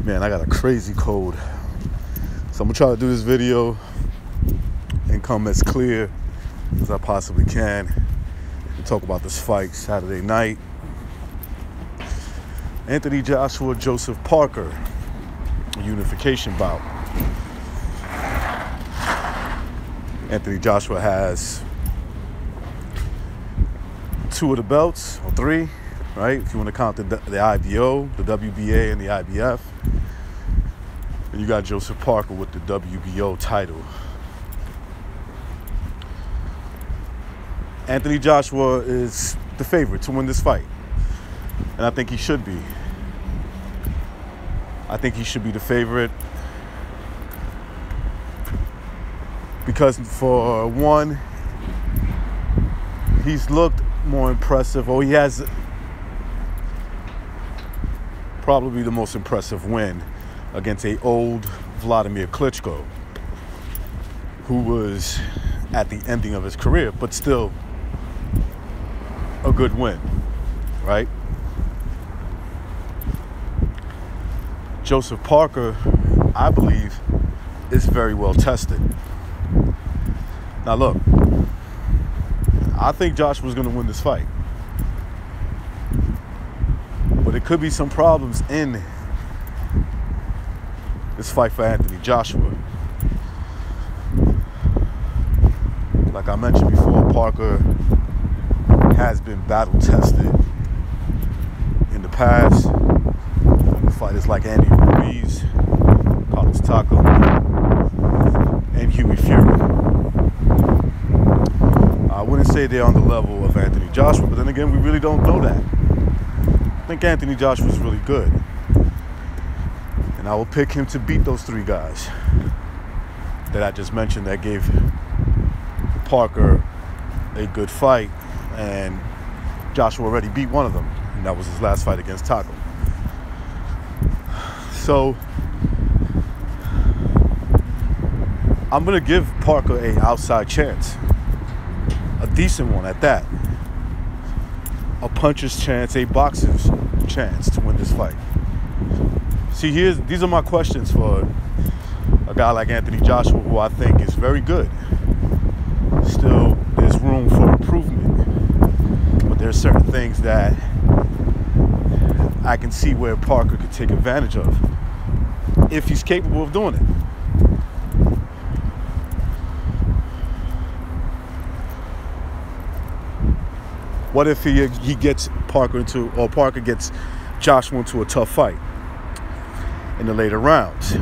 Man, I got a crazy cold. So I'm gonna try to do this video and come as clear as I possibly can and talk about this fight Saturday night. Anthony Joshua, Joseph Parker, a unification bout. Anthony Joshua has 2 of the belts, or 3, right? If you want to count the IBO, the WBA, and the IBF. And you got Joseph Parker with the WBO title. Anthony Joshua is the favorite to win this fight. And I think he should be. I think he should be the favorite. Because for one, he's looked more impressive, or he has probably the most impressive win against an old Vladimir Klitschko, who was at the ending of his career, but still a good win, right? Joseph Parker, I believe, is very well tested. Now look, I think Joshua's going to win this fight. But there could be some problems in this fight for Anthony Joshua. Like I mentioned before, Parker has been battle tested in the past. Fighters like Andy Ruiz, Carlos Takam, and Hughie Fury. I wouldn't say they're on the level of Anthony Joshua, but then again, we really don't know that. I think Anthony Joshua is really good. And I will pick him to beat those 3 guys that I just mentioned that gave Parker a good fight. And Joshua already beat one of them, and that was his last fight against Takam. So I'm going to give Parker an outside chance. A decent one at that. A puncher's chance, a boxer's chance to win this fight. See, these are my questions for a guy like Anthony Joshua, who I think is very good. Still, there's room for improvement. But there's certain things that I can see where Parker could take advantage of if he's capable of doing it. What if he gets Parker gets Joshua into a tough fight in the later rounds,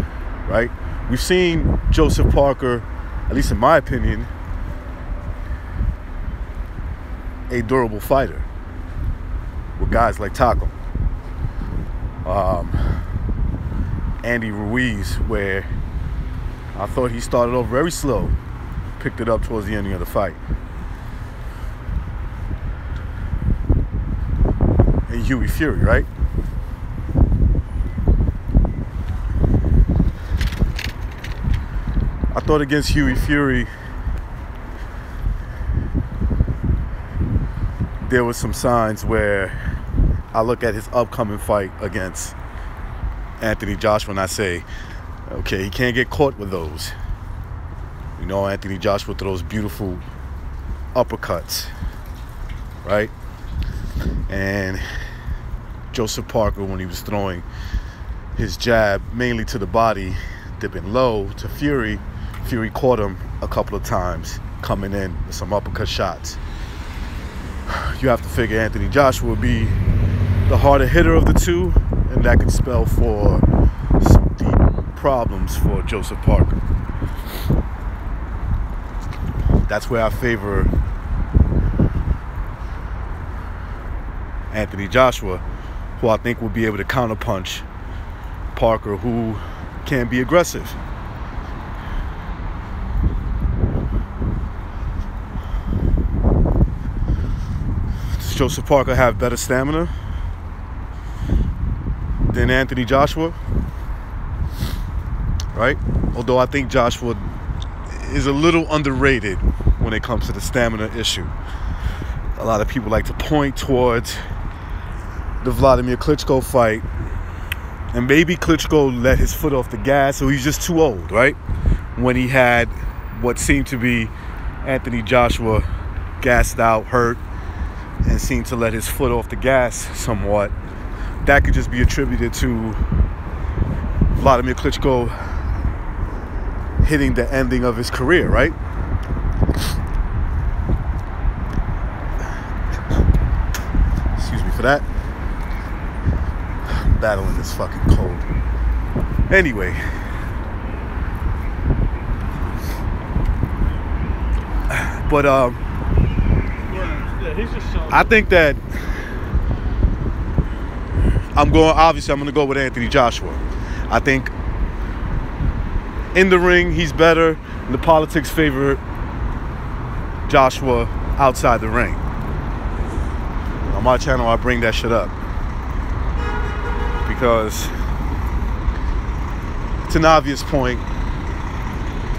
right? We've seen Joseph Parker, at least in my opinion, a durable fighter with guys like Takam. Andy Ruiz, where I thought he started off very slow, picked it up towards the ending of the fight. And Hughie Fury, right? I thought against Hughie Fury, there was some signs where I look at his upcoming fight against Anthony Joshua and I say, okay, he can't get caught with those. You know, Anthony Joshua throws beautiful uppercuts, right? And Joseph Parker, when he was throwing his jab mainly to the body, dipping low to Fury, Fury caught him a couple of times coming in with some uppercut shots. You have to figure Anthony Joshua will be the harder hitter of the 2, and that could spell for some deep problems for Joseph Parker. That's where I favor Anthony Joshua, who I think will be able to counterpunch Parker, who can be aggressive. Does Joseph Parker have better stamina than Anthony Joshua? Right? Although I think Joshua is a little underrated when it comes to the stamina issue. A lot of people like to point towards the Vladimir Klitschko fight And maybe Klitschko let his foot off the gas, so he's just too old, right? When he had what seemed to be Anthony Joshua gassed out, hurt, and seemed to let his foot off the gas somewhat. That could just be attributed to Vladimir Klitschko hitting the ending of his career, right? Excuse me for that. I'm battling this fucking cold. Anyway. But I think that I'm going to go with Anthony Joshua. I think in the ring he's better, and the politics favor Joshua outside the ring. On my channel I bring that shit up because it's an obvious point,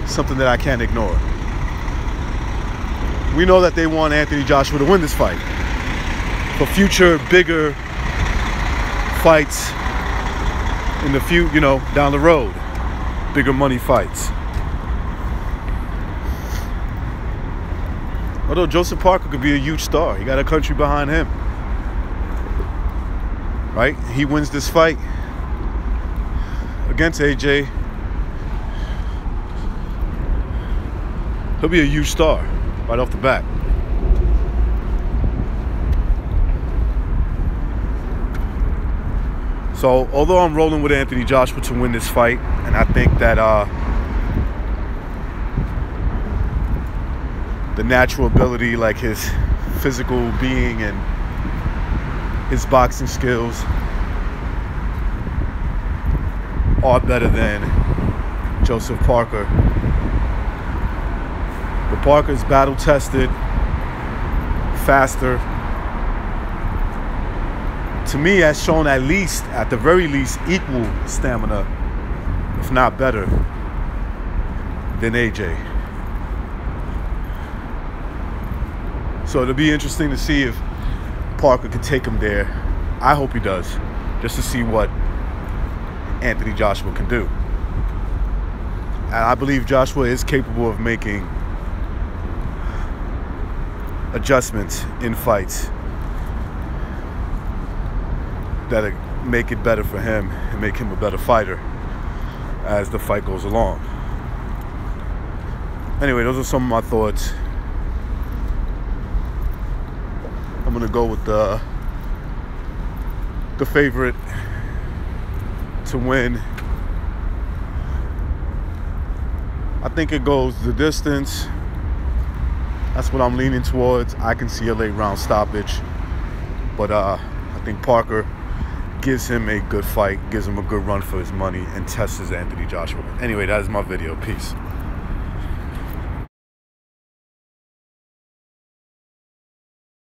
something that I can't ignore. We know that they want Anthony Joshua to win this fight for future bigger fights in the down the road, bigger money fights. Although Joseph Parker could be a huge star, he got a country behind him, right? He wins this fight against AJ, he'll be a huge star right off the bat. So, although I'm rolling with Anthony Joshua to win this fight, and I think that the natural ability, like his physical being and his boxing skills, are better than Joseph Parker. But Parker's battle-tested, faster. To me, has shown at the very least, equal stamina, if not better, than AJ. So it'll be interesting to see if Parker can take him there. I hope he does, just to see what Anthony Joshua can do. And I believe Joshua is capable of making adjustments in fights that make it better for him and make him a better fighter as the fight goes along. Anyway, those are some of my thoughts. I'm gonna go with the favorite to win. I think it goes the distance. That's what I'm leaning towards. I can see a late round stoppage, but I think Parker gives him a good fight, gives him a good run for his money, and tests Anthony Joshua. Anyway, that is my video. Peace.